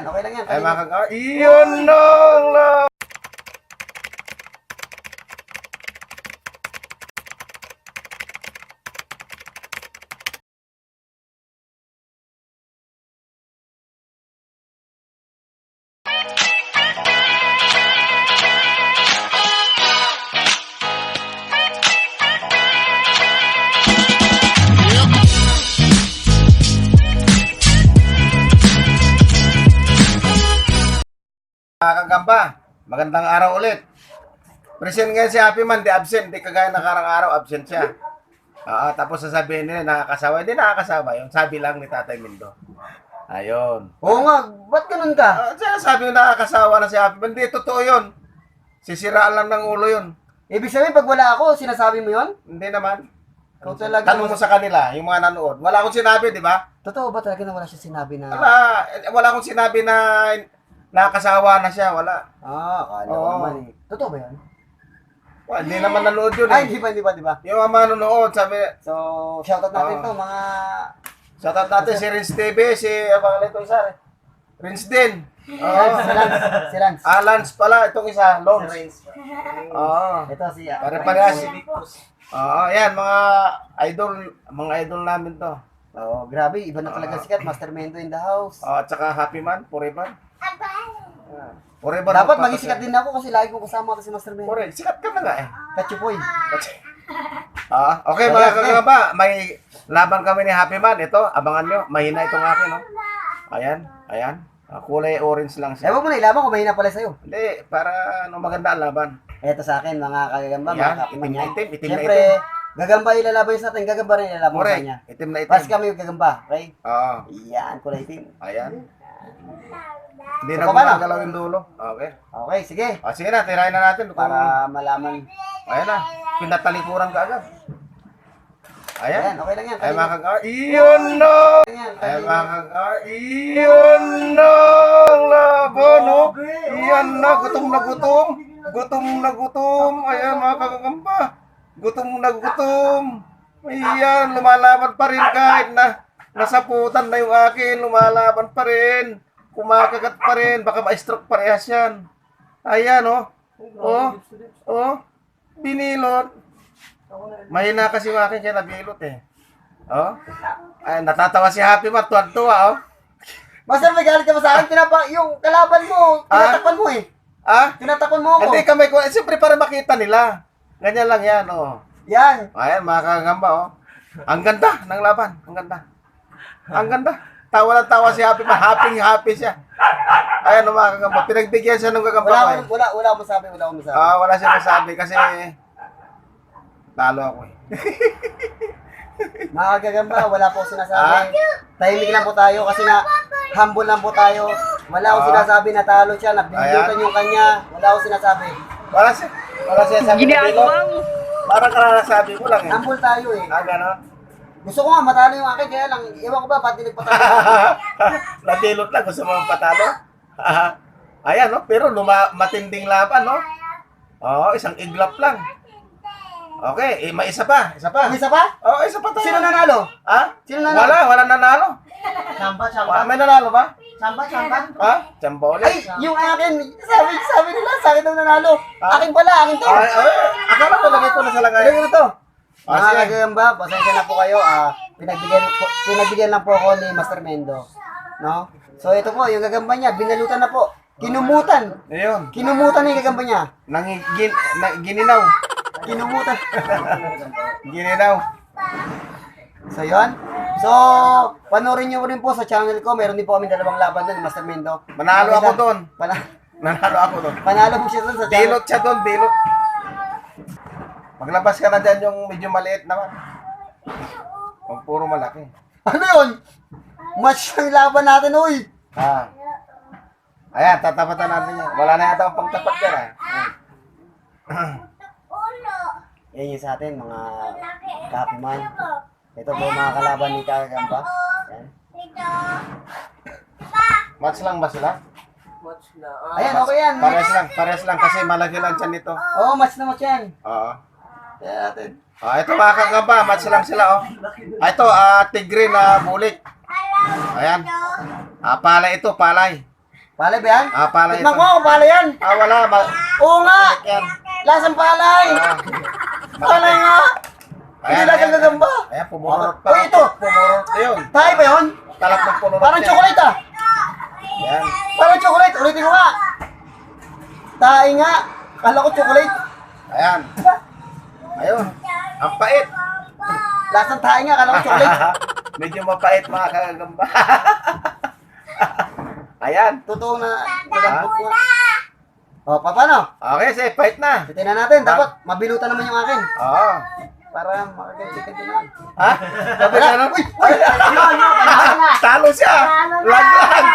okay lang yan. Ay, mga iyon lang. Mga kagamba, magandang araw ulit. Present ngayon si Happy Man, di absent. Di kagaya nakarang araw, absent siya. Tapos sasabihin nila, nakakasawa. Hindi nakakasawa. Yung sabi lang ni Tatay Mindo. Ayun. Oo nga, ba't ganun ka? Sabi yung nakakasawa na si Happy Man. Hindi, totoo yun. Sisiraan lang ng ulo yun. Ibig sabihin, pag wala ako, sinasabi mo yun? Hindi naman. Ikaw talaga. Tanong mo sa kanila, yung mga nanood. Wala akong sinabi, di ba? Totoo ba talaga na wala siya sinabi na... Wala akong sinabi na nakakasawa na siya. Wala. Akala ko naman eh. Totoo ba yan? Hindi naman nanood yun Ay, eh. di ba? Yung mga nanonood, sabi, So, shoutout natin to, mga... shoutout natin si Rins TV, si pangalan ito isa. Rins din. Si Lance. Lance pala, itong isa, Lons. Ito si... Pare-parehas. Yan, mga idol namin to. Grabe, iba na talaga sikat. Master Mendo in the house. At saka Happy Man, forever. Forever. Dapat maging sikat din ako kasi lagi ko kasama si Master Mendo. Forever. Sikat ka na nga eh. Kachupoy. Okay mga kagaba, may laban kami ni Happy Man. Ito, abangan nyo. Mahina itong akin, no? Ayan. Kulay orange lang siya. Ewan mo na, ilaban ko, mahina pala sa'yo. Hindi, para maganda ang laban. Ito sa akin, mga kagagamba, Yan, mga kapiman yan. itim na Siyempre, gagamba ilalaban yun sa atin, gagamba rin ilalaban sa kanya. Itim na itim. Pas kami yung gagamba, okay? Oo. Yan, kulay itim. Ayan. Hindi So, na paano? gumagalaw yung dulo. Okay. Okay, sige. Sige na, tirahin na natin. Para malaman. Ayan na, pinatalikuran ka agad. Ayan, Ayan. okay lang yan. Ay mga kagaba, iyon na! Ay mga kagaba, iyon na! Laban, no? Iyan na, gutom na gutom. Gutom na gutom. Ayan mga kagamba. Gutom na gutom. Ayan, lumalaban pa rin kahit na nasaputan na yung akin. Lumalaban pa rin. Kumakagat pa rin. Baka ma-stroke parehas yan. Ayan, oh. Binilot. Mahina kasi yung akin kaya nabilot eh. Ay, natatawa si Happy Man. Tuwan-tuwa, oh. Master, may galit ka ba sa akin? Yung kalaban mo, tinatakpan mo eh. Tinatakpan mo ako. Hindi kami ko. Siyempre para makita nila. Ganyan lang yan, oh. Yan. Ayan, mga kagamba, oh. Ang ganda ng laban. Ang ganda. Tawa ng tawa si Happy Man. Happy siya. Ayan, mga kagamba. Pinagbigyan siya ng gagamba ko. Wala akong masabi. Wala siya masabi kasi talo ako eh. Mga kagagamba, wala po akong sinasabi. Tahimik lang po tayo kasi na humble lang po tayo. Wala akong sinasabi na talo siya, nabilutan yung kanya. Wala akong sinasabi. Wala siya sabi na bilo. Parang karanasabi mo lang eh. Humble tayo eh. Ganon. Gusto ko nga matalo yung akin, kaya lang, iwan ko ba, pati nagpatalo. Natilot lang, gusto mo patalo? Ayan, no? Pero matinding laban, no? Isang iglap lang. Okay, may isa pa. Isa pa tayo. Sino nanalo? Sino nanalo? Wala nanalo. Chamba. May nanalo ba? Chamba. Chamba ulit. Ay, yung akin, sabi nila, sa akin daw nanalo. Akin pala, akin to. Akala ko lagay ko na sa lagay. Lagay ko to. Mga Sige. kagagamba, pasensya na po kayo. Pinagbigyan lang po ako ni Master Mendo. No? So ito po, yung gagamba niya, binalutan na po. Kinumutan. Ayun. Kinumutan na yung gagamba niya. Gininaw. Kinumutan. Gininaw. So yun. So, panoorin niyo rin po sa channel ko. Meron din po kami dalawang laban doon, Master Mendo. Manalo ako doon. Panalo po siya doon sa channel. Bilot siya doon, bilot. Maglabas ka na dyan yung medyo maliit naman. Huwag puro malaki. Ano yun? Match ang laban natin, uy. Ayan, tatapatan natin yan. Wala na yata ang pangtapat dyan, Yan yung sa atin, mga kapiman. Ito po mga kalaban ni Kagagamba. Yan. Match lang ba sila? Ayan, okay yan. Pares lang kasi malaki lang dyan nito. Oo, match na match yan. Oo. Yan natin. Ito mga kagamba, match lang sila, oh. Ito, tigre na bulik. Ayan. Palay ito, palay. Palay ba yan? Palay Tikman ito. ko, palay yan. Wala. Oo nga. Yan. Lasang palay. Palay nga. Hindi lasang gagamba. Ayan, pumurot pa. Uy, ito. Pumurot yun. Tayo ba yun? Talap ng pumurot. Parang yan. chocolate ah. Yan. Parang chocolate. Ulitin ko nga. Tayo nga. Kala ko chocolate. Ayan. Ayun. Ang pait. Lasang tayo nga. Kala ko chocolate. Medyo mapait mga kagagamba. Ayan. Totoo na nagambot ko. O, paano? Okay, say, fight na. Titignan natin. Dapat mabilutan naman yung akin. Oo. Para makagantikan din naman. Ha? Sabi ka na? Uy! Uy! Talo siya! Laglag!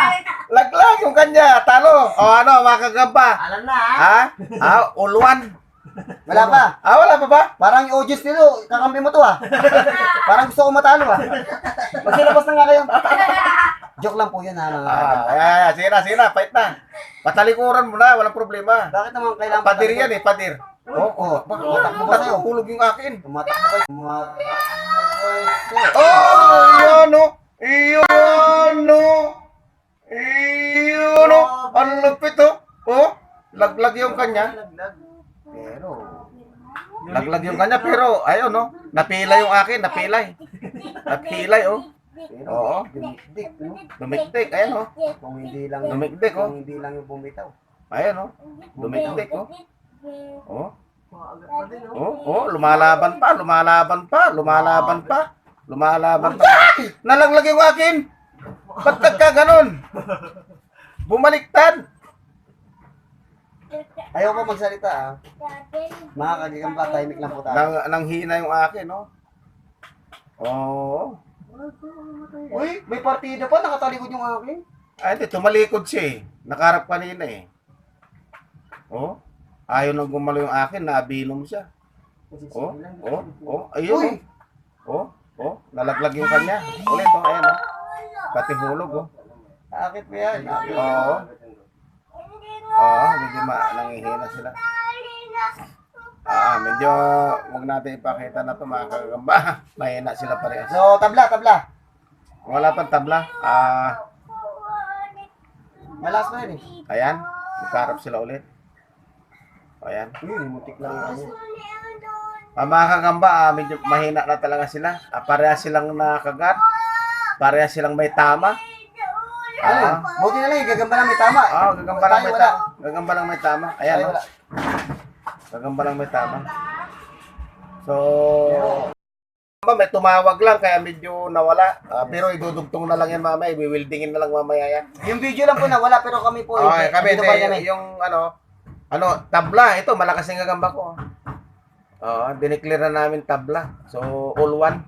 Laglag yung kanya! Talo! O ano, mga kagamba? Alam na Ha? Ulwan? Wala pa. Wala pa ba? Parang yung audience nito, kakampi mo to Parang gusto ko matalo Magsilabas na nga kayo. Joke lang po yun Ayan, sige na, fight na. Patalikuran mo na, walang problema. Bakit naman kailangan Padir yan eh, padir. Oo. Tumatakbo ba sa'yo? Natutulog yung akin. Tumatakbo ba? Tumatakbo sa'yo. Oh, iyon o! Iyon o! Iyon o! Ang lupit o! Oh, laglag yung kanya. Pero, Laglag yung kanya pero ayun no, napilay yung akin, napilay. Napilay oh. Oo. dumikdik, no? Dumikdik, ayun oh. Kung hindi lang, Dumikdik oh. kung hindi lang yung bumitaw. Ayun oh. Dumikdik oh. Oh. Oh, lumalaban pa, lumalaban pa, lumalaban pa. Lumalaban pa. Nalaglag yung akin. Ba't ka ganon? Bumaliktad. Ayaw ko magsalita Mga kagigamba, timing lang po tayo. Nang hina yung akin no. Oh. Uy, may partida pa, nakatalikod yung akin. Ay, hindi, tumalikod siya eh. Nakarap kanina eh. Oh. Ayaw nang gumalo yung akin, nabinom siya. Ayun Uy! Nalaglag yung kanya. Ulit oh, ayan oh. Pati hulog oh. Akit mo yan. Oo. Medyo nangihina sila. Medyo wag natin ipakita na ito mga kagamba. Mahina sila parehas. So, tabla. Wala pang tabla. Malas pa yun Ayan. Magkarap sila ulit. Ayan. Mutik lang yung Mga kagamba, medyo mahina na talaga sila. Parehas silang nakagat. Parehas silang may tama. Buti na lang, gagamba lang may tama. Gagamba lang may tama. Gagamba lang may tama. Ayan. Tayo wala. Gagamba lang may tama. So, may tumawag lang kaya medyo nawala. Pero idudugtong na lang yan mamaya. Iwiwildingin na lang mamaya yan. Yung video lang po nawala pero kami po. Okay, kami dito pa kami. yung tabla. Ito, malakas yung gagamba ko. Dineclare na namin tabla. So, all one.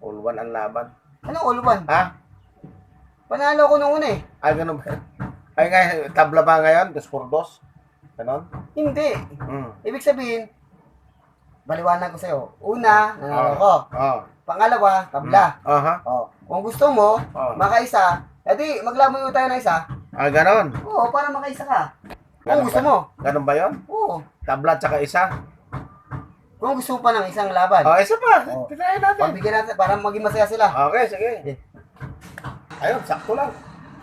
All one ang laban. Anong all one? Ha? Panalo ko nung una Ay, ganun ba? Ay nga, tabla ba ngayon? 2-4-2? Ganon? Hindi. Mm. Ibig sabihin, baliwanag ko sa'yo. Una, nanalo ko. Pangalawa, tabla. Kung gusto mo, makaisa, edi maglamoy tayo ng isa. Ganon? Oo, para makaisa ka. Ganon Kung gusto ba? mo. Ganon ba yun? Oo. Tabla tsaka isa? Kung gusto mo pa ng isang laban. Isa pa. Tinayin natin. Pagbigyan natin para maging masaya sila. Okay, sige. Ayun, sakto lang.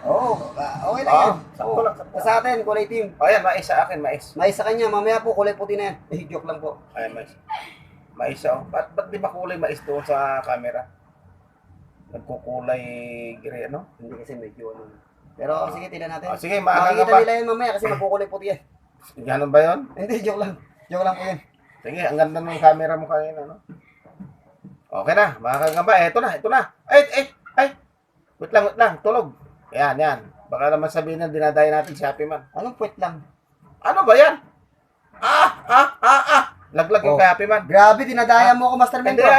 Oo, okay lang yan. Sakto lang. Sa atin, kulay team. Ayan, mais sa akin, mais. May isa kanya, mamaya po kulay puti na yan. Joke lang po. Ayan, mais. Mais oh. Ba't di ba kulay mais doon sa camera? Nagkukulay gray, ano? Hindi kasi medyo Pero sige, tignan natin. Sige, makikita nila yan mamaya kasi magkukulay puti yan. Ganon ba yun? Hindi, joke lang. Joke lang po yan. Sige, ang ganda ng camera mo kanina, no? Okay na, mga kagamba. Ito na. Ay! Wait lang, tulog. Yan. Baka naman sabihin na dinadayo natin si Happy Man. Anong puwet lang? Ano ba yan? Laglag yung kay Happy Man. Grabe, dinadaya mo ako, Master Hindi, Mentor.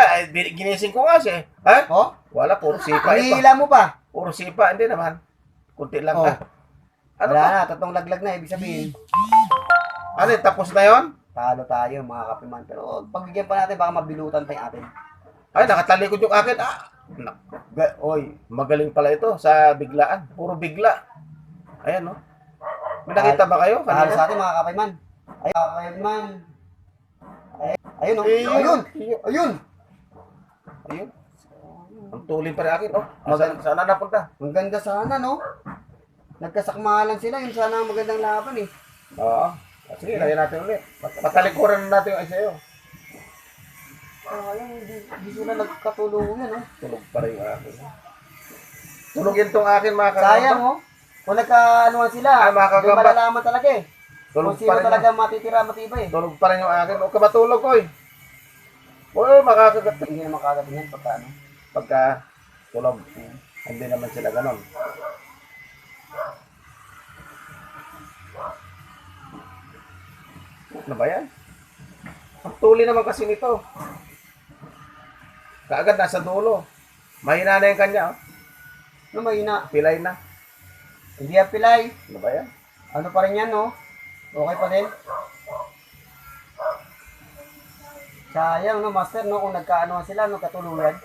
ginising ko nga siya. Ha? Wala, puro sipa ito. Hinihila mo pa. Puro sipa, hindi naman. Kunti lang ka. Ano Wala ba? na, tatlong laglag na, ibig sabihin. Ano, tapos na yon? Talo tayo, mga kapiman. Pero pagbigyan pa natin, baka mabilutan pa yung atin. Ay, nakatalikod yung akin. Oy, Magaling pala ito sa biglaan. Puro bigla. Ayan, no? May nakita ba kayo? talo Kanina? sa atin, mga kapiman. Ay, kapiman. Ayun, oh. Ayun. Ayun. Ang tulin pa rin akin, oh. Saan na napunta? Ang ganda sana, no? Nagkasakmahalan sila, yun sana ang magandang laban eh. Oo. Sige, lagyan natin ulit. Patalikuran natin yung isa yun. Hindi sila nagkatulungan, no? Tulog pa rin yung akin. Tulogin tong akin mga kagamba. Sayang, oh. Kung nagkaanuhan sila, Ay, mga hindi kagamba. malalaman talaga eh. Tulog Kung sino pa rin talaga matitira, matibay eh. Tulog pa rin yung akin. Huwag ka matulog ko eh. Uy, makakagat. Hindi naman kagabi yan pagka ano. Pagka tulog. Hindi naman sila ganon. Ano ba yan? Ang tuli naman kasi nito. Kaagad nasa dulo. Mahina na yung kanya. Oh. Ano mahina? Pilay na. Hindi yan pilay. Ano ba yan? Ano pa rin yan, no? Okay pa din. Sayang, no, master, no? Kung nagkaanoan sila, no, katuluyan.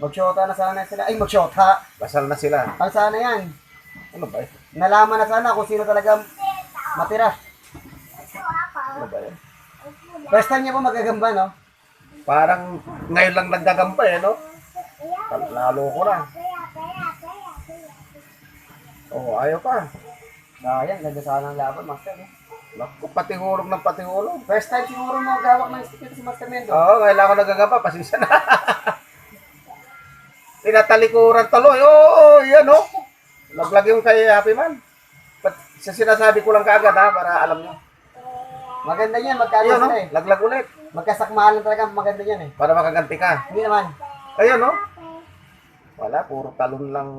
Magsyota na sana sila. Ay, magsyota! Basal na sila. Ang sana yan. Ano ba yan? Nalaman na sana kung sino talaga matira. Ano ba yan? First time niya po magagamba, no? Parang ngayon lang naggagamba eh, no? Lalo ko na. Oo, ayaw pa. Sayang, ganda sana ang laban, master, no? Naku, patihulog ng patihulog. First time siguro mo gawak ng stick si Master Mendo. Oo, ngayon lang ako nagagamba. Pasensya na. Tinatalikuran taloy. Oo, yan o. Laglag yung kay Happy Man. Sa sinasabi ko lang kaagad ha, para alam nyo. Maganda yan, magkano Ayun, no? sila eh. Laglag ulit. Magkasakmahalan talaga, maganda yan eh. Para makaganti ka. Hindi naman. Ayun, no? Wala, puro talon lang.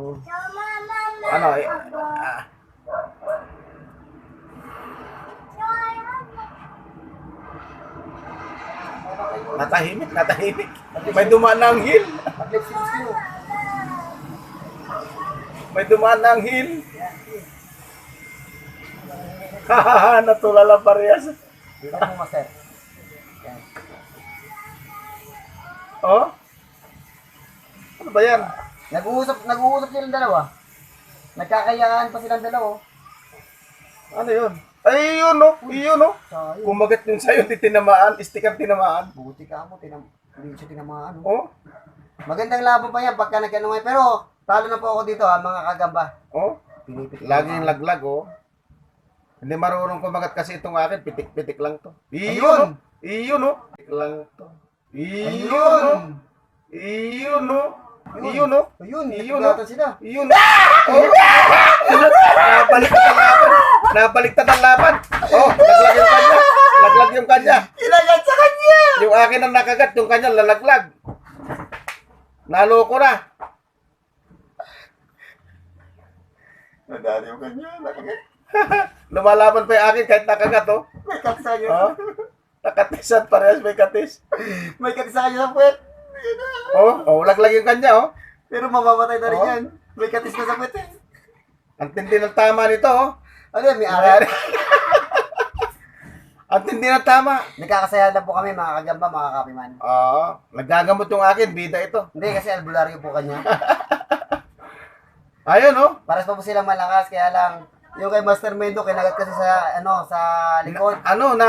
Ano, eh. Natahimik, natahimik. May dumaan na ang hill. Pag-lips you. May dumaan na ang hill. Hahaha, natulala parehas. Dito mo, Master. Yan. Oh? Ano ba yan? Nag-uusap silang dalawa. Nagkakayaan pa silang dalawa. Ano yun? Ay, yun no? Yun no? Sayang. Kumagat yung sa'yo, di tinamaan, stick ang tinamaan. Buti ka mo, hindi siya tinamaan. No? Oh? Magandang laban pa yan pagka nagkanungay. Pero, talo na po ako dito ha, mga kagamba. Oh? Pinipit Laging laglag oh. Hindi marunong kumagat kasi itong akin, pitik-pitik lang to. Ayun! No? Iyon no? Pitik lang to. Iyon no? Ayun! Iyon no? Iyon no? Ayun, Ayun, nagkagatan sila. Iyon no? Oh! Nabaliktad ang laban. Nabaliktad ang laban. Oh, laglag yung kanya. Laglag yung kanya. Ilagan sa kanya! Yung akin ang nakagat, yung kanya lalaglag. Naloko na. Nadali yung kanya, nakagat. Lumalaban pa yung akin kahit nakagat, oh. May katis sa kanya. Oh. Nakatisan, parehas may katis. May katis sa kanya sa puwet. Oh, laglag yung kanya, oh. Pero mamamatay na rin Oh. yan. May katis na sa puwet eh. Ang tindi ng tama nito, oh. Ano yan, may ari? Ang tindi ng tama. Nagkakasaya na po kami mga kagamba, mga kapiman. Oo, nagagamot yung akin, bida ito. Hindi kasi albularyo po kanya. Ayun, oh. Paras pa po silang malakas, kaya lang yung kay Master Mendo kinagat kasi sa sa likod. Ano, na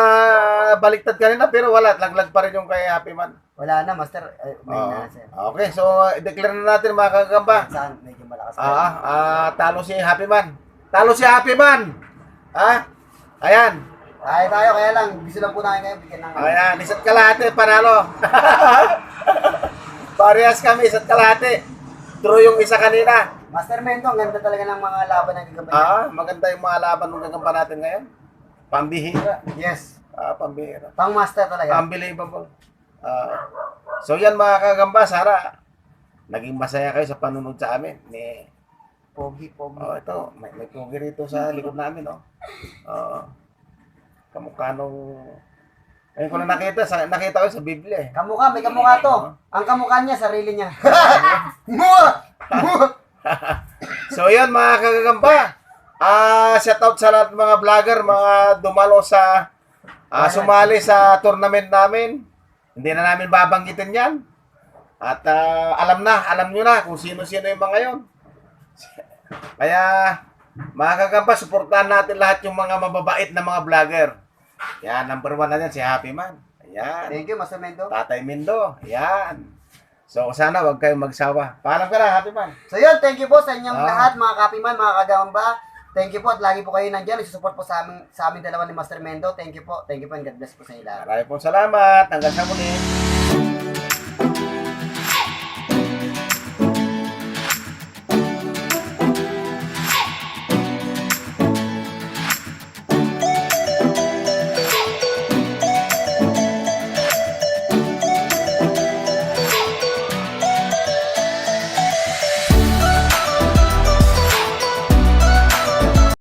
baliktad kanina pero wala, laglag pa rin yung kay Happy Man. Wala na, Master. May Oo. na, sir. Okay, so declare na natin mga kagamba. Saan? Medyo malakas. Talo si Happy Man. Talo si Happy Man. Ayan. Tayo, kaya lang, gusto lang po namin ngayon bigyan ng... Ayan, isa't kalahati, panalo. Parehas kami, isa't kalahati. True yung isa kanina. Master Mendo, ang ganda talaga ng mga laban ng gagamba niya. Maganda yung mga laban ng gagamba natin ngayon. Pambihira. Yes. Pambihira. Pang master talaga. Unbelievable. So yan mga kagamba, Sara. Naging masaya kayo sa panunod sa amin. Pogi. Ito, may pogi rito sa likod namin, oh. Kamukha nung... Ayun ko na nakita ko sa Biblia, eh. Kamukha, may kamukha to. Ang kamukha niya, sarili niya. Mua! So yan mga kagagamba. Shout out sa lahat mga vlogger, mga dumalo sa sumali sa tournament namin. Hindi na namin babanggitin yan. At alam nyo na kung sino-sino yung mga yon. Kaya mga kagamba, suportahan natin lahat yung mga mababait na mga vlogger. Yan, number 1 na yan si Happy Man. Ayan. Thank you, Master Mendo. Tatay Mindo. Ayan. So, sana wag kayong magsawa. Paalam ka na, Happy Man. So yun, thank you po sa inyong Ah. lahat, mga kapiman, mga kagamba. Thank you po at lagi po kayo nandiyan. Isusupport po sa aming dalawa ni Master Mendo. Thank you po and God bless po sa inyo lahat. Maraming pong salamat. Hanggang sa muli.